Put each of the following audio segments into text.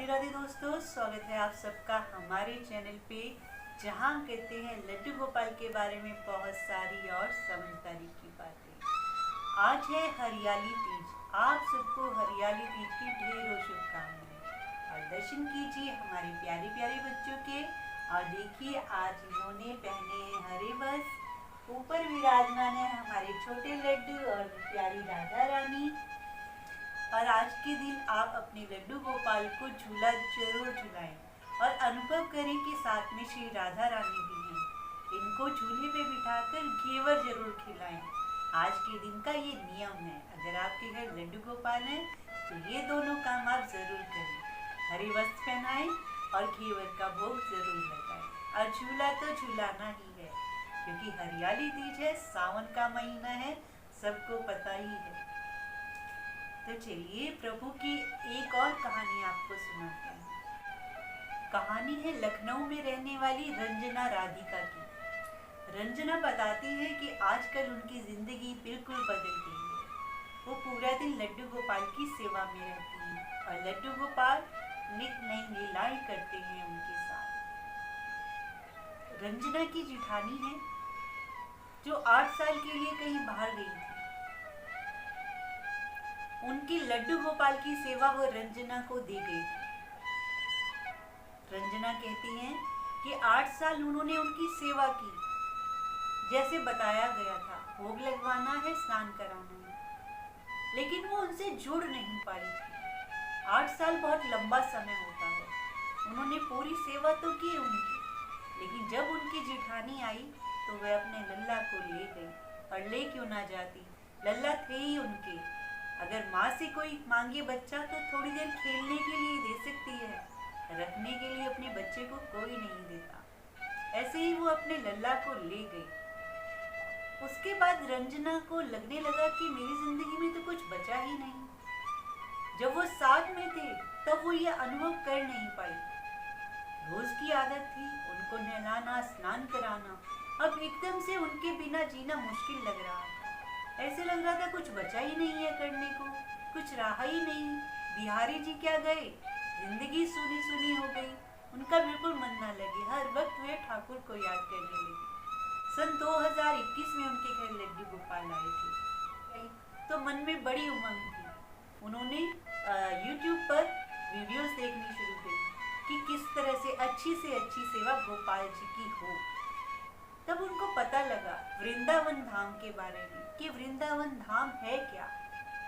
राधे राधे दोस्तों, स्वागत है आप सबका हमारे चैनल पे, जहाँ कहते हैं लड्डू गोपाल के बारे में बहुत सारी और समझदारी की बातें। आज है हरियाली तीज। आप सबको हरियाली तीज की ढेरों शुभकामनाएं और दर्शन कीजिए हमारे प्यारे प्यारे बच्चों के। और देखिए आज इन्होंने पहने हैं हरे वस्त्र, ऊपर विराजमान है हमारे छोटे लड्डू और प्यारी राधा रानी। और आज के दिन आप अपने लड्डू गोपाल को झूला जरूर झुलाएं और अनुभव करें कि साथ में श्री राधा रानी भी हैं। इनको झूले पे बिठाकर घेवर जरूर खिलाएं। आज के दिन का ये नियम है। अगर आपके घर लड्डू गोपाल हैं तो ये दोनों काम आप जरूर करें। हरे वस्त्र पहनाएं और घेवर का भोग जरूर लगाएं। और झूला तो झुलाना ही है, क्योंकि हरियाली तीज है, सावन का महीना है, सबको पता ही है। तो चलिए प्रभु की एक और कहानी आपको सुनाते हैं। कहानी है लखनऊ में रहने वाली रंजना राधिका की। रंजना बताती है कि आजकल उनकी जिंदगी बिल्कुल बदल गई है। वो पूरा दिन लड्डू गोपाल की सेवा में रहती हैं और लड्डू गोपाल नित नई लीलाएं करते हैं उनके साथ। रंजना की जिठानी है जो 8 साल के लिए कहीं बाहर गई थी। उनकी लड्डू गोपाल की सेवा वो रंजना को दी गई थी। रंजना कहती हैं कि 8 साल उन्होंने उनकी सेवा की, जैसे बताया गया था, भोग लगवाना है, स्नान कराना है, लेकिन वो उनसे जुड़ नहीं पाई थी। 8 साल बहुत लंबा समय होता है। उन्होंने पूरी सेवा तो की उनकी, लेकिन जब उनकी जिठानी आई तो वह अपने लल्ला को ले गई। और ले क्यों ना जाती, लल्ला थे ही उनके। अगर माँ से कोई मांगे बच्चा तो थोड़ी देर खेलने के लिए दे सकती है, रखने के लिए अपने बच्चे को कोई नहीं देता। ऐसे ही वो अपने लल्ला को ले गई। उसके बाद रंजना को लगने लगा कि मेरी जिंदगी में तो कुछ बचा ही नहीं। जब वो साथ में थे तब वो ये अनुभव कर नहीं पाई। रोज की आदत थी उनको नहलाना, स्नान कराना। अब एकदम से उनके बिना जीना मुश्किल लग रहा था। ऐसे लग रहा था कुछ बचा ही नहीं है करने को, कुछ रहा ही नहीं। बिहारी जी क्या गए, जिंदगी सुनी सुनी हो गई। उनका बिल्कुल मन ना लगे, हर वक्त वे ठाकुर को याद करने लगे। सन 2021 में उनके घर लड्डू गोपाल आए थे, तो मन में बड़ी उमंग थी। उन्होंने YouTube पर वीडियोस देखनी शुरू करी कि किस तरह से अच्छी सेवा गोपाल जी की हो। तब उनको पता लगा वृंदावन धाम के बारे में कि वृंदावन धाम है क्या,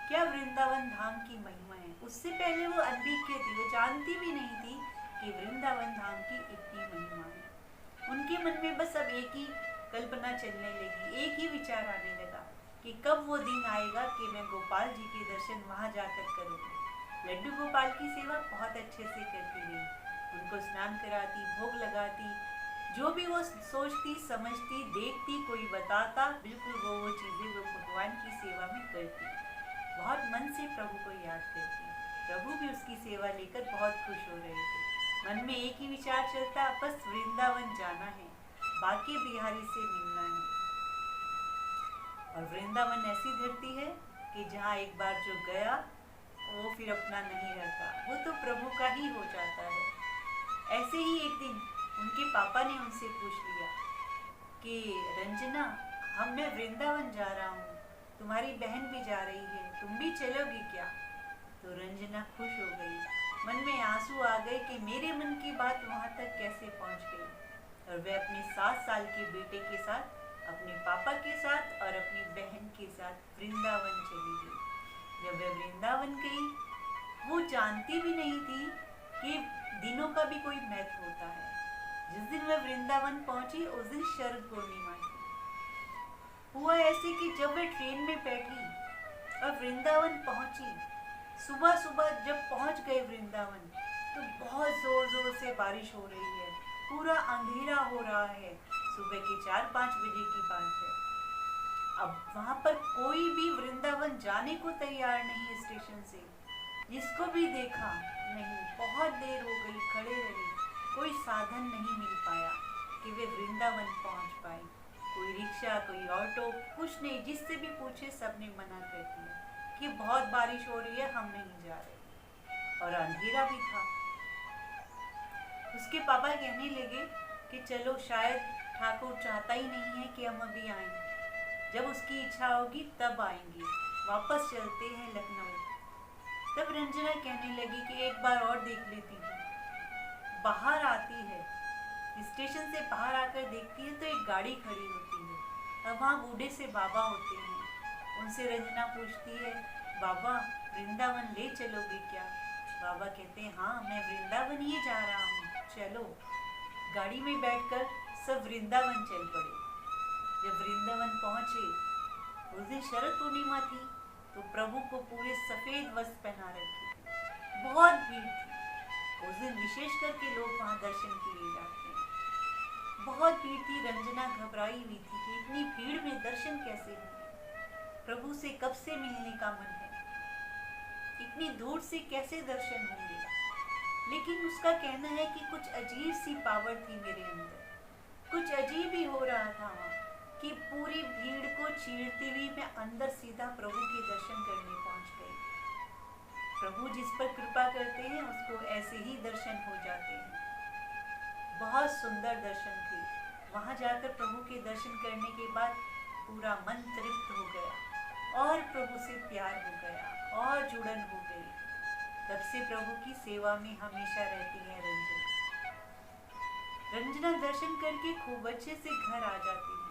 क्या वृंदावन धाम की महिमा है। उससे पहले वो अनभिज्ञ थी, वो जानती भी नहीं थी कि वृंदावन धाम की इतनी महिमा है। उनके मन में बस अब एक ही कल्पना चलने लगी, एक ही विचार आने लगा कि कब वो दिन आएगा कि मैं गोपाल जी के दर्शन वहाँ जाकर करूँगी। लड्डू गोपाल की सेवा बहुत अच्छे से करती रही, उनको स्नान कराती, भोग लगाती, जो भी वो सोचती समझती देखती, कोई बताता, बिल्कुल वो चीज़ें वो भगवान की सेवा में करती। बहुत मन से प्रभु को याद करती। प्रभु भी उसकी सेवा लेकर बहुत खुश हो रहे थे। मन में एक ही विचार चलता, बस वृंदावन जाना है, बाकी बिहारी से मिलना है। और वृंदावन ऐसी धरती है कि जहाँ एक बार जो गया वो फिर अपना नहीं रहता, वो तो प्रभु का ही हो जाता है। ऐसे ही एक दिन उनके पापा ने उनसे पूछ लिया कि रंजना, मैं वृंदावन जा रहा हूँ, तुम्हारी बहन भी जा रही है, तुम भी चलोगी क्या? तो रंजना खुश हो गई, मन में आंसू आ गए कि मेरे मन की बात वहाँ तक कैसे पहुँच गई। और वह अपने 7 साल के बेटे के साथ, अपने पापा के साथ और अपनी बहन के साथ वृंदावन चली गई। जब वह वृंदावन गई, वो जानती भी नहीं थी कि दिनों का भी कोई महत्व होता है। जिस दिन वह वृंदावन पहुंची उस दिन शरद पूर्णिमा थी। हुआ ऐसे कि जब वह ट्रेन में बैठी और वृंदावन पहुंची, सुबह सुबह जब पहुंच गए वृंदावन, तो बहुत जोर जोर से बारिश हो रही है, पूरा अंधेरा हो रहा है। सुबह के 4-5 बजे की बात है। अब वहां पर कोई भी वृंदावन जाने को तैयार नहीं स्टेशन से। जिसको भी देखा नहीं, बहुत देर हो गई, खड़े रहे, कोई साधन नहीं मिल पाया कि वे वृंदावन पहुंच पाए। कोई रिक्शा, कोई ऑटो, कुछ नहीं। जिससे भी पूछे सबने मना कर दिया कि बहुत बारिश हो रही है, हम नहीं जा रहे। और अंधेरा भी था। उसके पापा कहने लगे कि चलो शायद ठाकुर चाहता ही नहीं है कि हम अभी आएं, जब उसकी इच्छा होगी तब आएंगे, वापस चलते हैं लखनऊ। तब रंजना कहने लगी कि एक बार और देख लेती हूँ। बाहर आती है, स्टेशन से बाहर आकर देखती है तो एक गाड़ी खड़ी होती है और वहाँ बूढ़े से बाबा होते हैं। उनसे रंजना पूछती है, बाबा वृंदावन ले चलोगे क्या? बाबा कहते हैं, हाँ मैं वृंदावन ही जा रहा हूँ, चलो। गाड़ी में बैठकर सब वृंदावन चल पड़े। जब वृंदावन पहुंचे, उस दिन शरद पूर्णिमा थी, तो प्रभु को पूरे सफेद वस्त्र पहना रखे थे। बहुत भीड़ थी उस दिन, विशेष करके लोग वहां दर्शन के लिए जाते हैं। बहुत भीड़ थी। रंजना घबराई हुई थी कि इतनी भीड़ में दर्शन कैसे होंगे, प्रभु से कब से मिलने का मन है, इतनी दूर से कैसे दर्शन होंगे। लेकिन उसका कहना है कि कुछ अजीब सी पावर थी मेरे अंदर, कुछ अजीब ही हो रहा था वहाँ, कि पूरी भीड़ को चीरती हुई मैं अंदर सीधा प्रभु के दर्शन करने पहुँच गई। प्रभु जिस पर कृपा करते हैं उसको ऐसे ही दर्शन हो जाते हैं। बहुत सुंदर दर्शन थे। वहाँ जाकर प्रभु के दर्शन करने के बाद पूरा मन तृप्त हो गया और प्रभु से प्यार हो गया और जुड़न हो गई। तब से प्रभु की सेवा में हमेशा रहती है रंजना दर्शन करके खूब अच्छे से घर आ जाती है।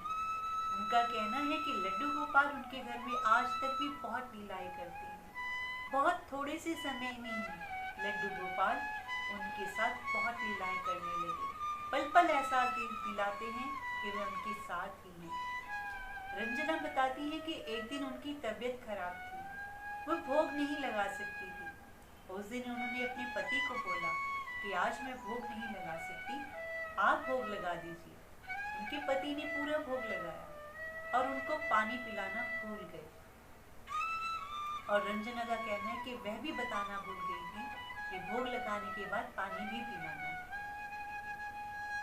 उनका कहना है कि लड्डू गोपाल उनके घर में आज तक भी बहुत लीलाएं करते हैं। बहुत थोड़े से समय में ही लड्डू गोपाल उनके साथ बहुत लीलाएं करने लगे, पल पल ऐसा दिलाते हैं कि वे उनके साथ ही हैं। रंजना बताती है कि एक दिन उनकी तबीयत खराब थी, वो भोग नहीं लगा सकती थी। उस दिन उन्होंने अपने पति को बोला कि आज मैं भोग नहीं लगा सकती, आप भोग लगा दीजिए। उनके पति ने पूरा भोग लगाया और उनको पानी पिलाना भूल गए। और रंजना का कहना है कि वह भी बताना भूल गई थी कि भोग लगाने के बाद पानी भी पिलाना है।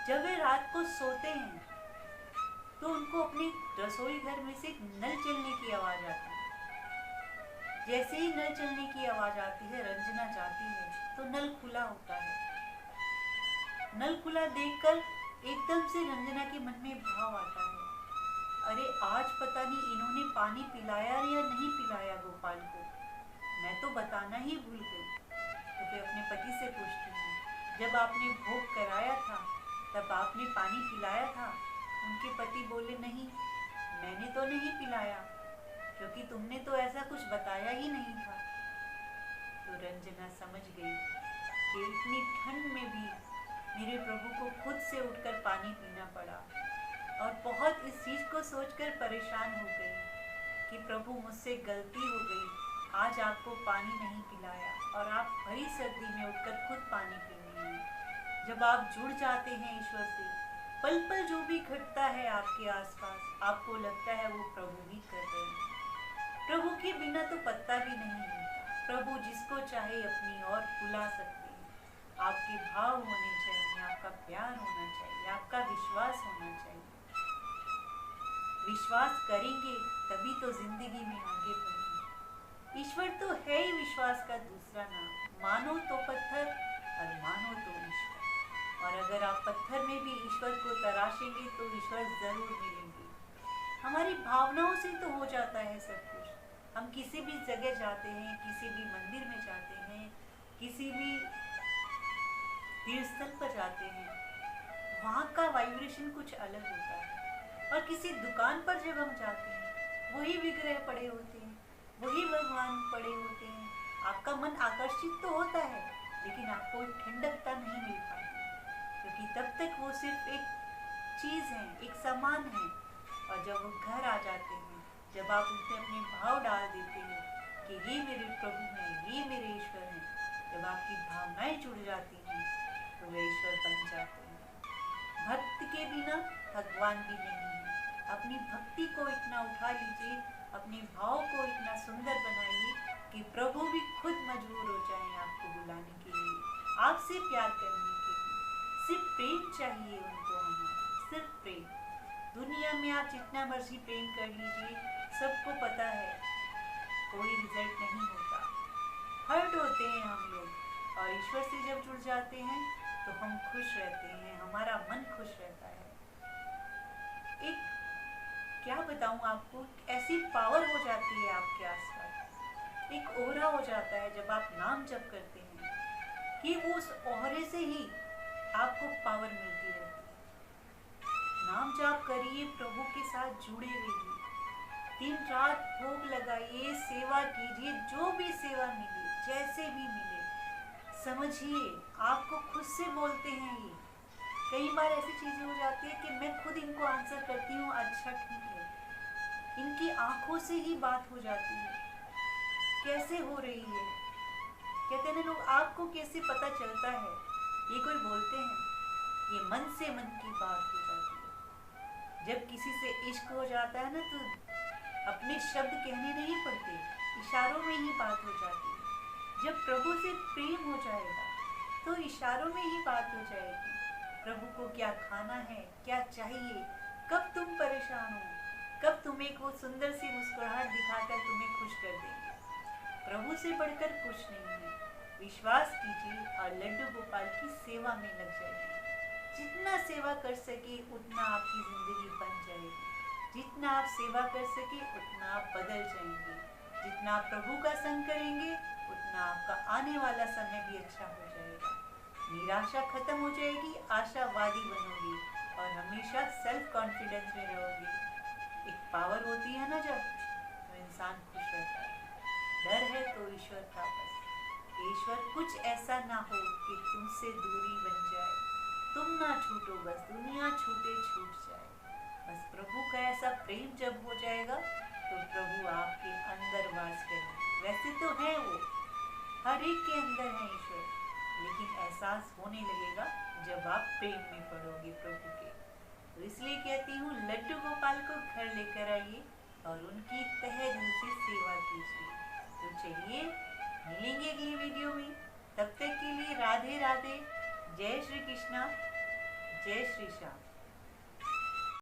जब वे रात को सोते हैं तो उनको अपने रसोई घर में से नल चलने की आवाज आती है। जैसे ही नल चलने की आवाज आती है, रंजना जाती है तो नल खुला होता है। नल खुला देखकर एकदम से रंजना के मन में भाव आता है, अरे आज पता नहीं इन्होंने पानी पिलाया या नहीं पिलाया गोपाल को, मैं तो बताना ही भूल गई। तो फिर अपने पति से पूछती हूँ, जब आपने भोग कराया था तब आपने पानी पिलाया था? उनके पति बोले, नहीं मैंने तो नहीं पिलाया, क्योंकि तुमने तो ऐसा कुछ बताया ही नहीं था। तो रंजना समझ गई कि इतनी ठंड में भी मेरे प्रभु को खुद से उठकर पानी पीना पड़ा, और बहुत इस चीज को सोचकर परेशान हो गई कि प्रभु मुझसे गलती हो गई, आज आपको पानी नहीं पिलाया और आप भरी सर्दी में उठकर खुद पानी पी रही हैं। जब आप जुड़ जाते हैं ईश्वर से, पल पल जो भी घटता है आपके आसपास, आपको लगता है वो प्रभु ही कर रहे हैं। प्रभु के बिना तो पत्ता भी नहीं हिलता। प्रभु जिसको चाहे अपनी ओर बुला सकते हैं। आपके भाव होने चाहिए, आपका प्यार होना चाहिए, आपका विश्वास होना चाहिए। विश्वास करेंगे तभी तो जिंदगी में आगे बढ़ेंगे। ईश्वर तो है ही विश्वास का दूसरा नाम। मानो तो पत्थर और मानो तो ईश्वर। और अगर आप पत्थर में भी ईश्वर को तराशेंगे तो ईश्वर जरूर मिलेंगे। हमारी भावनाओं से तो हो जाता है सब कुछ। हम किसी भी जगह जाते हैं, किसी भी मंदिर में जाते हैं, किसी भी तीर्थ स्थल पर जाते हैं, वहाँ का वाइब्रेशन कुछ अलग होता है। और किसी दुकान पर जब हम जाते हैं, वही विग्रह पड़े होते हैं, वही भगवान पड़े होते हैं, आपका मन आकर्षित तो होता है, लेकिन आपको ठंडकता नहीं मिल पाती, क्योंकि तब तक वो सिर्फ एक चीज़ है, एक सामान है। और जब वो घर आ जाते हैं, जब आप उनसे अपने भाव डाल देते हैं कि ये मेरे प्रभु हैं, ये मेरे ईश्वर हैं, जब आपकी भावनाएं जुड़ जाती हैं तो वे ईश्वर बन जाते हैं। भक्त के बिना भगवान भी नहीं है। अपनी भक्ति को इतना उठा लीजिए, अपने भाव को इतना सुंदर बनाइए कि प्रभु भी खुद मजबूर हो जाएं आपको बुलाने के लिए, आपसे प्यार करने के लिए। सिर्फ प्रेम चाहिए उनको, हमारा सिर्फ प्रेम। दुनिया में आप जितना मर्जी प्रेम कर लीजिए, सबको पता है कोई रिजल्ट नहीं होता। हर्ट होते हैं हम लोग, और ईश्वर से जब जुड़ जाते हैं तो हम खुश रहते हैं, हमारा मन खुश रहता है। एक क्या बताऊं आपको, ऐसी पावर हो जाती है आपके आसपास, एक ओहरा हो जाता है जब आप नाम जप करते हैं कि वो उस ओहरे से ही आपको पावर मिलती रहती है। नाम जाप करिए, प्रभु के साथ जुड़े रहिए, दिन रात भोग लगाइए, सेवा कीजिए, जो भी सेवा मिले, जैसे भी मिले, समझिए आपको खुद से बोलते हैं ये। कई बार ऐसी चीजें हो जाती है कि मैं खुद इनको आंसर करती हूँ, अच्छा ठीक है, इनकी आंखों से ही बात हो जाती है, कैसे हो रही है। कहते हैं ना लोग, आपको कैसे पता चलता है, ये कोई बोलते हैं, ये मन से मन की बात हो जाती है। जब किसी से इश्क हो जाता है ना, तो अपने शब्द कहने नहीं पड़ते, इशारों में ही बात हो जाती है। जब प्रभु से प्रेम हो जाएगा तो इशारों में ही बात हो जाएगी। प्रभु को क्या खाना है, क्या चाहिए, कब तुम परेशान हो, कब तुम्हें वो सुंदर सी मुस्कुराहट दिखाकर तुम्हें खुश कर देंगे। प्रभु से बढ़कर कुछ नहीं है। विश्वास कीजिए और लड्डू गोपाल की सेवा में लग जाइए। जितना सेवा कर सके उतना आपकी जिंदगी बन जाएगी। जितना आप सेवा कर सके उतना आप बदल जाएंगे। जितना आप प्रभु का संग करेंगे उतना आपका आने वाला समय भी अच्छा हो जाएगा। निराशा खत्म हो जाएगी, आशावादी बनोगे और हमेशा सेल्फ कॉन्फिडेंस में रहोगे। एक पावर होती है ना जब, तो इंसान खुश रहता है। डर है तो ईश्वर का, बस ईश्वर कुछ ऐसा ना हो कि तुमसे दूरी बन जाए, तुम ना छूटो, बस दुनिया छूटे छूट जाए। बस प्रभु का ऐसा प्रेम जब हो जाएगा तो प्रभु आपके अंदर वास करेंगे। वैसे तो है वो, हर एक के अंदर है ईश्वर, लेकिन एहसास होने लगेगा जब आप प्रेम में पड़ोगे प्रभु के। तो इसलिए कहती हूँ, लड्डू गोपाल को घर लेकर आइए और उनकी तहे दिल से सेवा कीजिए। तो चलिए मिलेंगे अगली वीडियो में, तब तक के लिए राधे राधे, जय श्री कृष्णा, जय श्री श्याम।